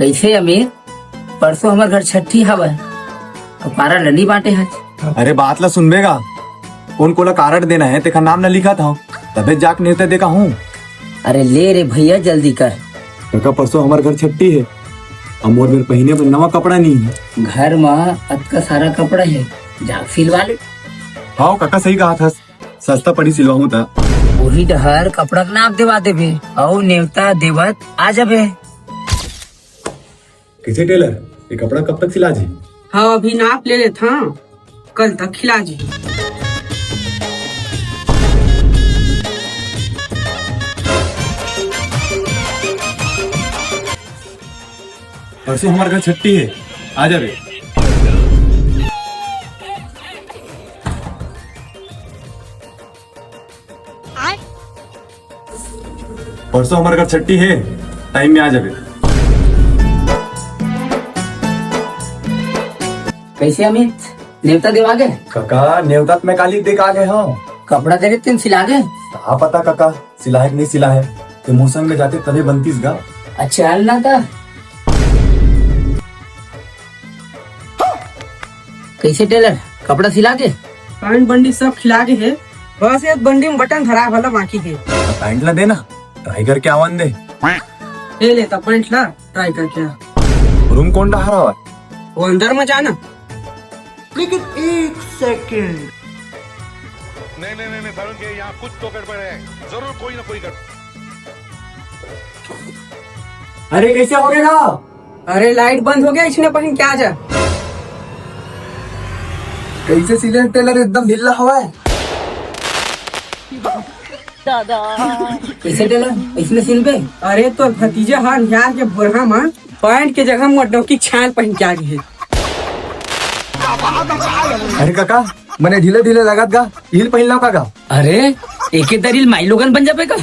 कैसे अमीर? परसों हमार घर छठी हवा और पारा लनी बांटे है। अरे बात ला सुनबेगा, कौन कोला कारड देना है तेका नाम न लिखा था, तबे जाक नेता देखा हूँ। अरे ले रे भैया जल्दी कर। काका परसों हमारे घर छठी है, अमोर मेरे पहने पर नवा कपड़ा नहीं है। घर में अतका सारा कपड़ा है, जाक सिलवा ले। हाँ काका सही कहा था, सस्ता पड़ी सिलवाऊँ था। वही डहर कपड़ा का नाप देवा देबे और नेवता देवत आ जाबे। किसे टेलर, ये कपड़ा कब तक सिला जी? हाँ अभी नाप ले लेता, कल तक खिला जी। परसों हमारे घर छठी है, आ जा बे। परसों हमारे घर छठी है, टाइम में आ जा बे। कैसे अमित, नेवता देवा गए? काका नेवता मैं काली देख आ गए हूँ। कपड़ा दे रहे सिला गए? कहा पता काका सिला है कि नहीं सिला है, तो मौसम में जाते तभी बनतीस गा। अच्छा ना था। कैसे टेलर, कपड़ा सिला के? पैंट बंडी सब खिला के है, बस एक बंडी में बटन धरा वाला बाकी है। पैंट ला देना, ट्राई करके आवन दे। ले लेता पैंट ला, ट्राई करके आ। रूम कौन डहा रहा है? वो अंदर में जाना। लेकिन एक सेकंड, नहीं तरुण के यहाँ कुछ तो गड़बड़ है, जरूर कोई ना कोई गड़बड़। अरे कैसे हो गया? अरे लाइट बंद हो गया, इसने पहन क्या जा। कैसे सिले टेलर, एकदम ढीला हुआ है। कैसे टेलर, इसमें सिल पे? अरे तो भतीजे हार यार के बोरहा में पैंट के जगह मोटो की छाल पहन के आ गई है। अरे काका मैंने ढीले ढीले लागत गा, हिल पहन लो काका। अरे एक दरिल माई लोगन बन जाबे का।